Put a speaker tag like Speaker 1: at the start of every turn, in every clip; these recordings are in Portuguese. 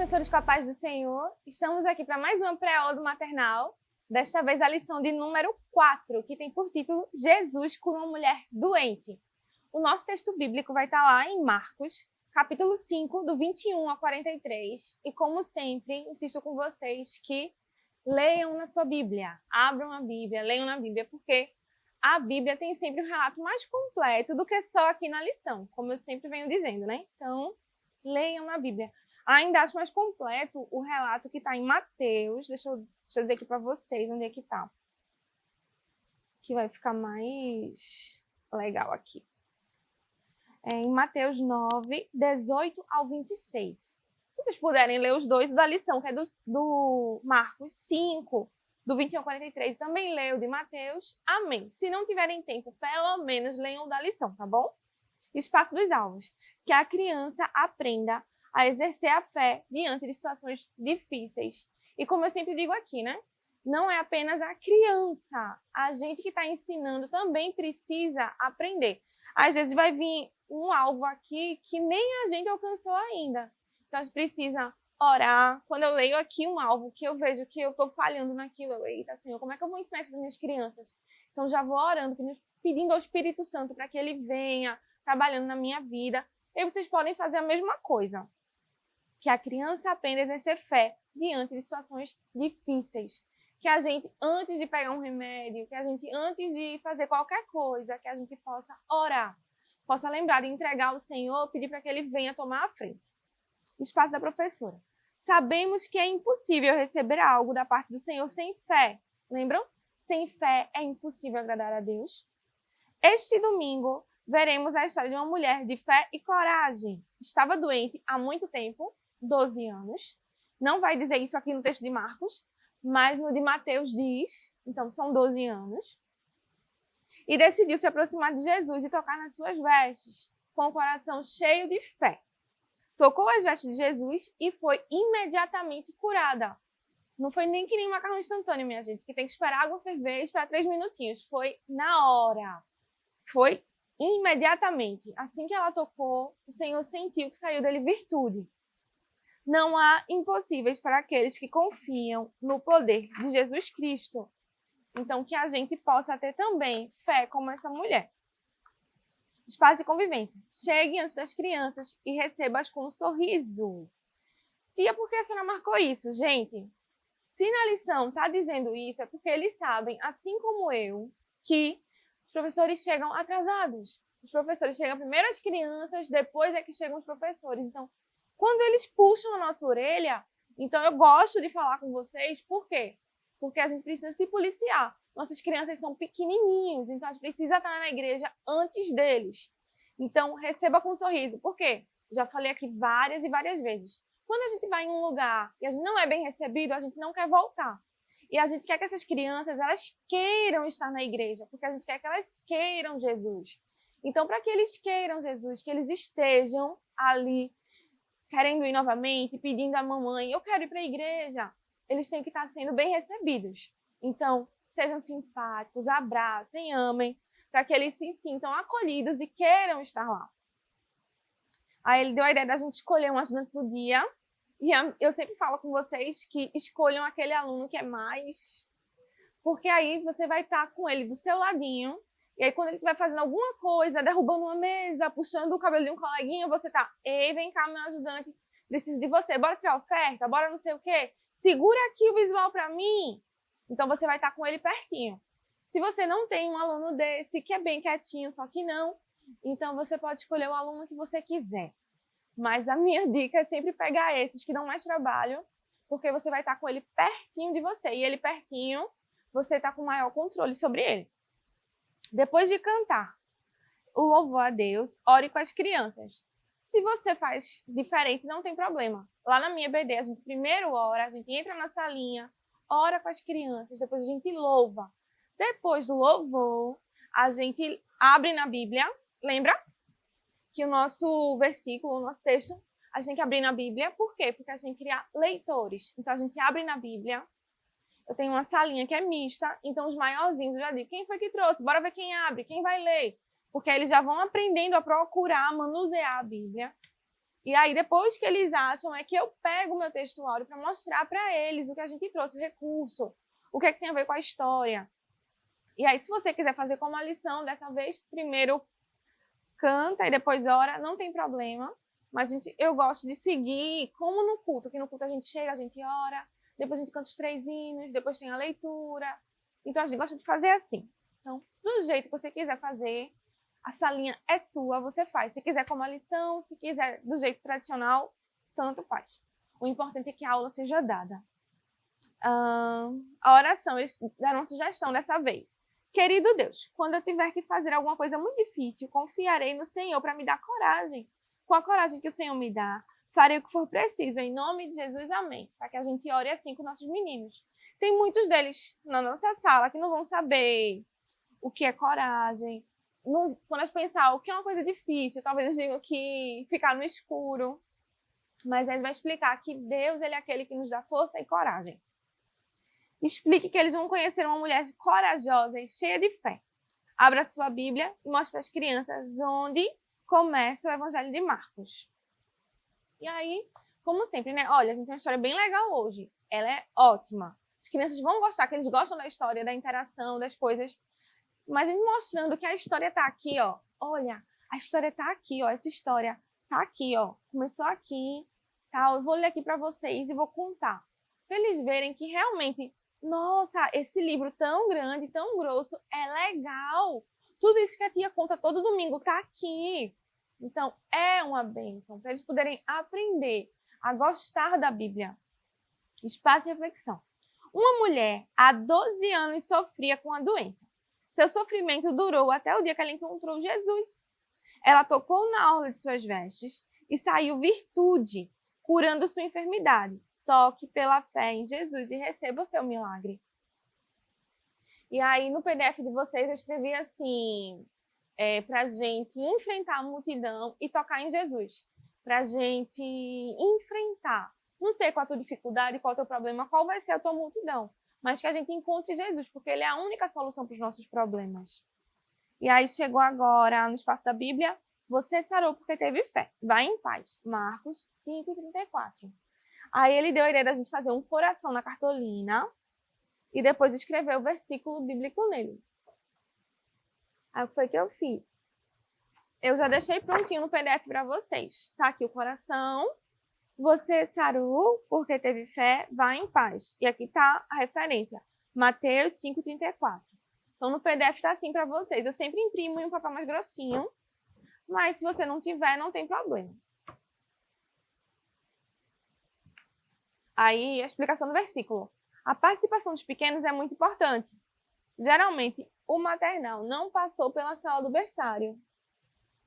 Speaker 1: professores com a paz do Senhor, estamos aqui para mais uma pré-aula do maternal, desta vez a lição de número 4, que tem por título Jesus cura uma mulher doente. O nosso texto bíblico vai estar lá em Marcos, capítulo 5, do 21 a 43, e como sempre, insisto com vocês que leiam na sua Bíblia, abram a Bíblia, leiam na Bíblia, porque a Bíblia tem sempre um relato mais completo do que só aqui na lição, como eu sempre venho dizendo, né? Então, leiam na Bíblia. Ainda acho mais completo o relato que está em Mateus. Deixa eu dizer aqui para vocês onde é que está. Que vai ficar mais legal aqui. É em Mateus 9, 18 ao 26. Se vocês puderem ler os dois da lição, que é do Marcos 5, do 21 ao 43, também leio o de Mateus. Amém. Se não tiverem tempo, pelo menos leiam o da lição, tá bom? Espaço dos alvos. Que a criança aprenda a exercer a fé diante de situações difíceis. E como eu sempre digo aqui, né? Não é apenas a criança. A gente que está ensinando também precisa aprender. Às vezes vai vir um alvo aqui que nem a gente alcançou ainda. Então a gente precisa orar. Quando eu leio aqui um alvo que eu vejo que eu estou falhando naquilo, eu, eita, Senhor, como é que eu vou ensinar isso para minhas crianças? Então já vou orando, pedindo ao Espírito Santo para que ele venha trabalhando na minha vida. E vocês podem fazer a mesma coisa. Que a criança aprenda a exercer fé diante de situações difíceis. Que a gente, antes de pegar um remédio, que a gente, antes de fazer qualquer coisa, que a gente possa orar, possa lembrar de entregar ao Senhor, pedir para que ele venha tomar a frente. Espaço da professora. Sabemos que é impossível receber algo da parte do Senhor sem fé. Lembram? Sem fé é impossível agradar a Deus. Este domingo, veremos a história de uma mulher de fé e coragem. Estava doente há muito tempo, 12 anos. Não vai dizer isso aqui no texto de Marcos, mas no de Mateus diz, então são 12 anos. E decidiu se aproximar de Jesus e tocar nas suas vestes, com o coração cheio de fé. Tocou as vestes de Jesus e foi imediatamente curada. Não foi nem que nem macarrão instantâneo, minha gente, que tem que esperar a água ferver e esperar 3 minutinhos. Foi na hora. Foi imediatamente. Assim que ela tocou, o Senhor sentiu que saiu dele virtude. Não há impossíveis para aqueles que confiam no poder de Jesus Cristo. Então, que a gente possa ter também fé como essa mulher. Espaço de convivência. Chegue antes das crianças e receba-as com um sorriso. Tia, por que a senhora marcou isso? Gente, se na lição está dizendo isso, é porque eles sabem, assim como eu, que os professores chegam atrasados. Os professores chegam primeiro as crianças, depois é que chegam os professores. Então, quando eles puxam a nossa orelha, então eu gosto de falar com vocês, por quê? Porque a gente precisa se policiar. Nossas crianças são pequenininhos, então a gente precisa estar na igreja antes deles. Então, receba com um sorriso. Por quê? Já falei aqui várias e várias vezes. Quando a gente vai em um lugar e a gente não é bem recebido, a gente não quer voltar. E a gente quer que essas crianças, elas queiram estar na igreja, porque a gente quer que elas queiram Jesus. Então, para que eles queiram Jesus, que eles estejam ali, querendo ir novamente, pedindo à mamãe, eu quero ir para a igreja, eles têm que estar sendo bem recebidos. Então, sejam simpáticos, abracem, amem, para que eles se sintam acolhidos e queiram estar lá. Aí ele deu a ideia da gente escolher um ajudante do dia, e eu sempre falo com vocês que escolham aquele aluno que é mais... Porque aí você vai estar com ele do seu ladinho, e aí quando ele estiver fazendo alguma coisa, derrubando uma mesa, puxando o cabelo de um coleguinha, você tá, ei, vem cá, meu ajudante, preciso de você, bora criar oferta, bora não sei o quê, segura aqui o visual para mim. Então você vai estar com ele pertinho. Se você não tem um aluno desse, que é bem quietinho, só que não, então você pode escolher o aluno que você quiser. Mas a minha dica é sempre pegar esses que dão mais trabalho, porque você vai estar com ele pertinho de você, e ele pertinho, você está com maior controle sobre ele. Depois de cantar o louvor a Deus, ore com as crianças. Se você faz diferente, não tem problema. Lá na minha BD, a gente primeiro ora, a gente entra na salinha, ora com as crianças, depois a gente louva. Depois do louvor, a gente abre na Bíblia. Lembra que o nosso versículo, o nosso texto, a gente tem que abrir na Bíblia. Por quê? Porque a gente tem que criar leitores. Então, a gente abre na Bíblia. Eu tenho uma salinha que é mista, então os maiorzinhos eu já digo, quem foi que trouxe? Bora ver quem abre, quem vai ler. Porque eles já vão aprendendo a procurar, a manusear a Bíblia. E aí, depois que eles acham, é que eu pego o meu texto áureo para mostrar para eles o que a gente trouxe, o recurso, o que é que tem a ver com a história. E aí, se você quiser fazer como a lição dessa vez, primeiro canta e depois ora, não tem problema. Mas eu gosto de seguir como no culto, que no culto a gente chega, a gente ora, depois a gente canta os 3 hinos, depois tem a leitura. Então a gente gosta de fazer assim. Então, do jeito que você quiser fazer, a salinha é sua, você faz. Se quiser como a lição, se quiser do jeito tradicional, tanto faz. O importante é que a aula seja dada. A oração, eles deram uma sugestão dessa vez. Querido Deus, quando eu tiver que fazer alguma coisa muito difícil, confiarei no Senhor para me dar coragem. Com a coragem que o Senhor me dá, farei o que for preciso. Em nome de Jesus, amém. Para que a gente ore assim com nossos meninos. Tem muitos deles na nossa sala que não vão saber o que é coragem. Quando eles pensar o que é uma coisa difícil, talvez eles digam que ficar no escuro. Mas ele vai explicar que Deus ele é aquele que nos dá força e coragem. Explique que eles vão conhecer uma mulher corajosa e cheia de fé. Abra sua Bíblia e mostre para as crianças onde começa o Evangelho de Marcos. E aí, como sempre, né? Olha, a gente tem uma história bem legal hoje. Ela é ótima. As crianças vão gostar, que eles gostam da história, da interação, das coisas. Mas a gente mostrando que a história tá aqui, ó. Olha, a história tá aqui, ó. Essa história tá aqui, ó. Começou aqui, tal. Eu vou ler aqui para vocês e vou contar. Para eles verem que realmente, nossa, esse livro tão grande, tão grosso, é legal. Tudo isso que a tia conta todo domingo tá aqui. Então, é uma bênção para eles poderem aprender a gostar da Bíblia. Espaço de reflexão. Uma mulher há 12 anos sofria com a doença. Seu sofrimento durou até o dia que ela encontrou Jesus. Ela tocou na orla de suas vestes e saiu virtude, curando sua enfermidade. Toque pela fé em Jesus e receba o seu milagre. E aí, no PDF de vocês, eu escrevi assim, para a gente enfrentar a multidão e tocar em Jesus. Para a gente enfrentar. Não sei qual a tua dificuldade, qual é o teu problema, qual vai ser a tua multidão. Mas que a gente encontre Jesus, porque ele é a única solução para os nossos problemas. E aí chegou agora no espaço da Bíblia, você sarou porque teve fé. Vai em paz. Marcos 5:34. Aí ele deu a ideia da gente fazer um coração na cartolina e depois escrever o versículo bíblico nele. Aí o que foi que eu fiz? Eu já deixei prontinho no PDF para vocês. Tá aqui o coração. Você sarou porque teve fé, vai em paz. E aqui tá a referência. Mateus 5:34. Então no PDF tá assim para vocês. Eu sempre imprimo em um papel mais grossinho. Mas se você não tiver, não tem problema. Aí a explicação do versículo. A participação dos pequenos é muito importante. Geralmente, o maternal não passou pela sala do berçário.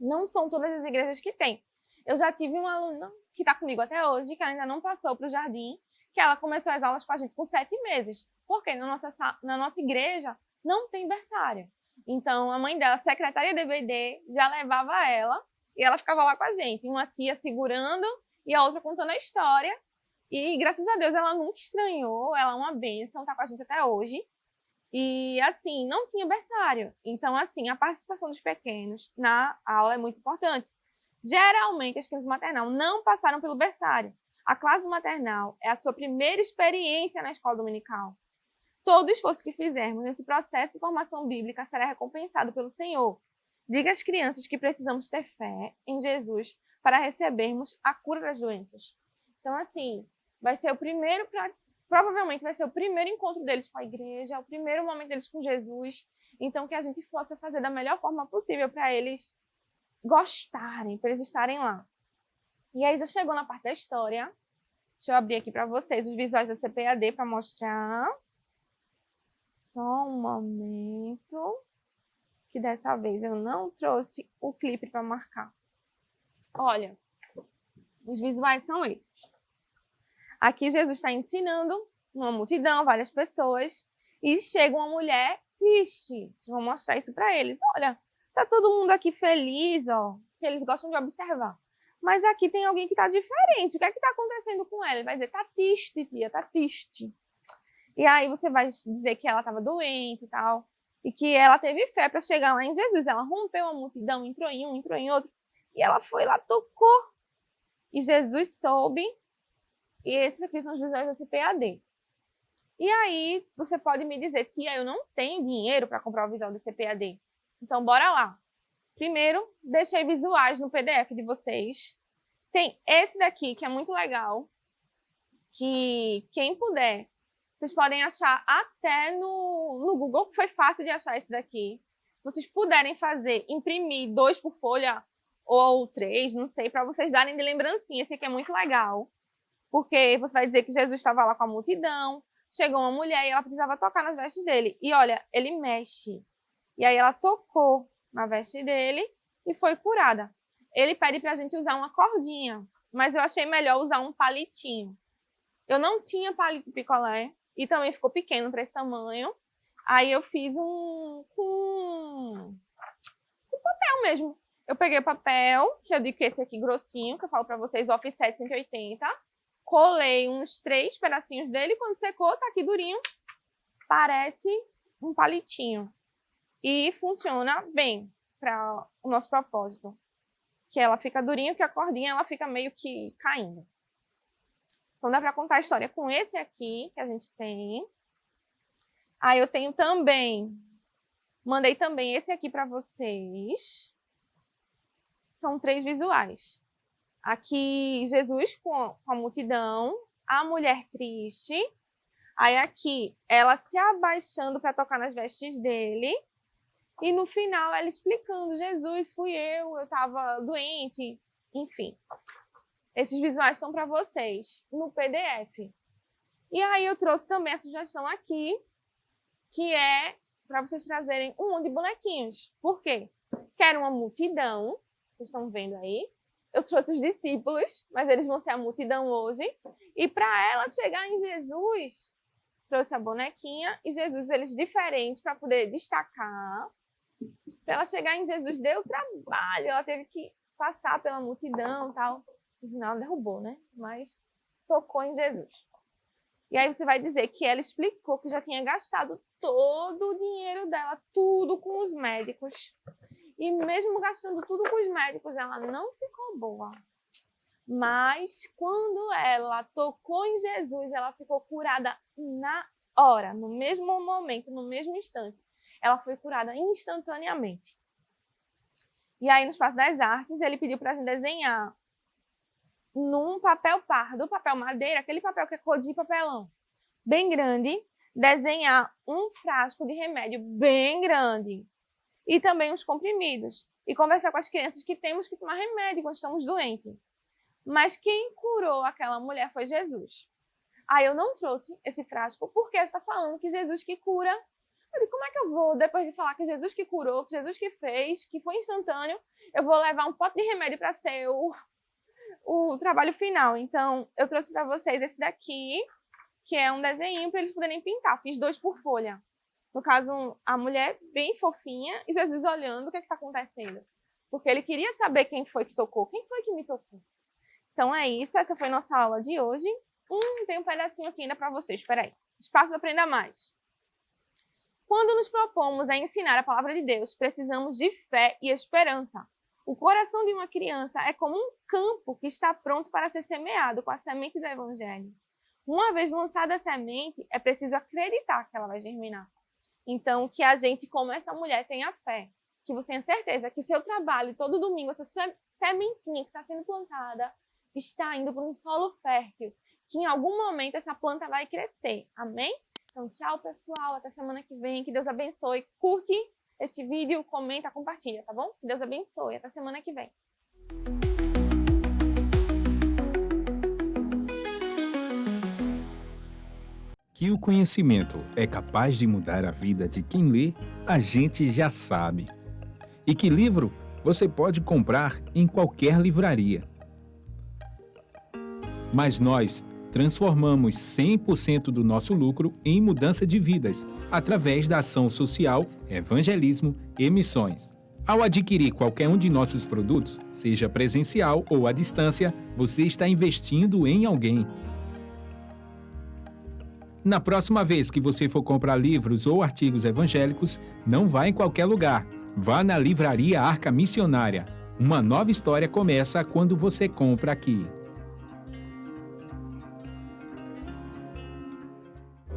Speaker 1: Não são todas as igrejas que têm. Eu já tive uma aluna que está comigo até hoje, que ainda não passou para o jardim, que ela começou as aulas com a gente com 7 meses. Porque na nossa igreja não tem berçário. Então, a mãe dela, secretária de EBD, já levava ela e ela ficava lá com a gente. Uma tia segurando e a outra contando a história. E, graças a Deus, ela nunca estranhou. Ela é uma bênção, está com a gente até hoje. E, assim, não tinha berçário. Então, assim, a participação dos pequenos na aula é muito importante. Geralmente, as crianças maternal não passaram pelo berçário. A classe maternal é a sua primeira experiência na escola dominical. Todo esforço que fizermos nesse processo de formação bíblica será recompensado pelo Senhor. Diga às crianças que precisamos ter fé em Jesus para recebermos a cura das doenças. Então, assim, vai ser o primeiro, provavelmente vai ser o primeiro encontro deles com a igreja, o primeiro momento deles com Jesus. Então, que a gente possa fazer da melhor forma possível para eles gostarem, para eles estarem lá. E aí já chegou na parte da história. Deixa eu abrir aqui para vocês os visuais da CPAD para mostrar. Só um momento, que dessa vez eu não trouxe o clipe para marcar. Olha, os visuais são esses. Aqui Jesus está ensinando uma multidão, várias pessoas, e chega uma mulher triste. Vou mostrar isso para eles. Olha, tá todo mundo aqui feliz, ó, que eles gostam de observar. Mas aqui tem alguém que está diferente. O que é que está acontecendo com ela? Ele vai dizer, tá triste, tia, tá triste. E aí você vai dizer que ela estava doente e tal, e que ela teve fé para chegar lá em Jesus. Ela rompeu a multidão, entrou em um, entrou em outro, e ela foi lá, tocou E Jesus soube, e esses aqui são os visuais da CPAD. E aí, você pode me dizer, tia, eu não tenho dinheiro para comprar o visual da CPAD. Então, bora lá. Primeiro, deixei visuais no PDF de vocês. Tem esse daqui, que é muito legal, que quem puder, vocês podem achar até no Google, que foi fácil de achar esse daqui. Vocês puderem fazer, imprimir 2 por folha, ou 3, não sei, para vocês darem de lembrancinha. Esse aqui é muito legal, porque você vai dizer que Jesus estava lá com a multidão, chegou uma mulher e ela precisava tocar nas vestes dele. E olha, ele mexe. E aí ela tocou na veste dele e foi curada. Ele pede para a gente usar uma cordinha, mas eu achei melhor usar um palitinho. Eu não tinha palito picolé e também ficou pequeno para esse tamanho. Aí eu fiz com papel mesmo. Eu peguei o papel, que eu digo que esse aqui grossinho, que eu falo para vocês, offset 180. Colei uns 3 pedacinhos dele, quando secou, tá aqui durinho. Parece um palitinho. E funciona bem para o nosso propósito. Que ela fica durinha, que a cordinha ela fica meio que caindo. Então dá para contar a história com esse aqui que a gente tem. Aí eu tenho também, mandei também esse aqui para vocês. São 3 visuais. Aqui Jesus com a multidão, a mulher triste. Aí aqui ela se abaixando para tocar nas vestes dele. E no final ela explicando, Jesus, fui eu estava doente. Enfim, esses visuais estão para vocês no PDF. E aí eu trouxe também a sugestão aqui, que é para vocês trazerem um monte de bonequinhos. Por quê? Quero uma multidão, vocês estão vendo aí. Eu trouxe os discípulos, mas eles vão ser a multidão hoje. E para ela chegar em Jesus, trouxe a bonequinha e Jesus, eles diferentes para poder destacar. Para ela chegar em Jesus, deu trabalho, ela teve que passar pela multidão e tal. No final derrubou, né? Mas tocou em Jesus. E aí você vai dizer que ela explicou que já tinha gastado todo o dinheiro dela, tudo com os médicos. E mesmo gastando tudo com os médicos, ela não ficou boa. Mas quando ela tocou em Jesus, ela ficou curada na hora, no mesmo momento, no mesmo instante. Ela foi curada instantaneamente. E aí, no Espaço das Artes, ele pediu para a gente desenhar num papel pardo, papel madeira, aquele papel que é cor de papelão, bem grande, desenhar um frasco de remédio bem grande e também os comprimidos. E conversar com as crianças que temos que tomar remédio quando estamos doentes. Mas quem curou aquela mulher foi Jesus. Aí eu não trouxe esse frasco porque ela está falando que Jesus que cura. Eu digo, como é que eu vou, depois de falar que Jesus que curou, que Jesus que fez, que foi instantâneo, eu vou levar um pote de remédio para ser o trabalho final. Então, eu trouxe para vocês esse daqui, que é um desenho para eles poderem pintar. Fiz 2 por folha. No caso, a mulher bem fofinha e Jesus olhando o que está acontecendo. Porque ele queria saber quem foi que tocou, quem foi que me tocou. Então é isso, essa foi nossa aula de hoje. Tem um pedacinho aqui ainda para vocês, espera aí. Espaço Aprenda Mais. Quando nos propomos a ensinar a palavra de Deus, precisamos de fé e esperança. O coração de uma criança é como um campo que está pronto para ser semeado com a semente do Evangelho. Uma vez lançada a semente, é preciso acreditar que ela vai germinar. Então, que a gente, como essa mulher, tenha fé. Que você tenha certeza que o seu trabalho, todo domingo, essa sementinha que está sendo plantada, está indo para um solo fértil. Que em algum momento essa planta vai crescer. Amém? Então, tchau, pessoal. Até semana que vem. Que Deus abençoe. Curte esse vídeo, comenta, compartilha, tá bom? Que Deus abençoe. Até semana que vem.
Speaker 2: Que o conhecimento é capaz de mudar a vida de quem lê, a gente já sabe. E que livro você pode comprar em qualquer livraria. Mas nós transformamos 100% do nosso lucro em mudança de vidas, através da ação social, evangelismo e missões. Ao adquirir qualquer um de nossos produtos, seja presencial ou à distância, você está investindo em alguém. Na próxima vez que você for comprar livros ou artigos evangélicos, não vá em qualquer lugar. Vá na Livraria Arca Missionária. Uma nova história começa quando você compra aqui.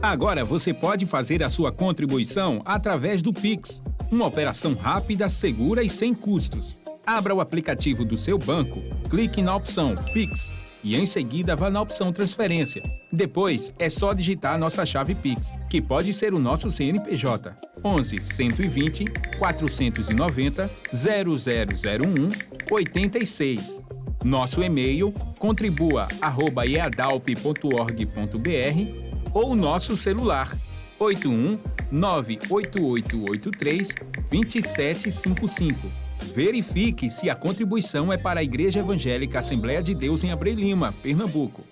Speaker 2: Agora você pode fazer a sua contribuição através do Pix, uma operação rápida, segura e sem custos. Abra o aplicativo do seu banco, clique na opção Pix e em seguida vá na opção Transferência. Depois é só digitar nossa chave Pix, que pode ser o nosso CNPJ 11 120 490 0001 86. Nosso e-mail contribua@eadalp.org.br ou nosso celular 81 98883 2755. Verifique se a contribuição é para a Igreja Evangélica Assembleia de Deus em Abreu Lima, Pernambuco.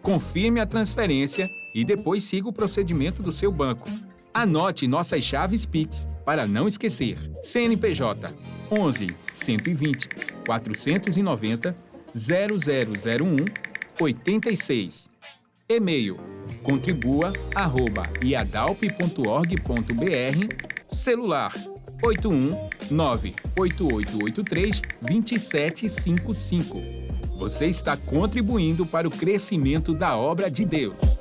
Speaker 2: Confirme a transferência e depois siga o procedimento do seu banco. Anote nossas chaves Pix para não esquecer. CNPJ 11 120 490 0001 86. E-mail contribua@iadalp.org.br. Celular 81 98883 2755. Você está contribuindo para o crescimento da obra de Deus.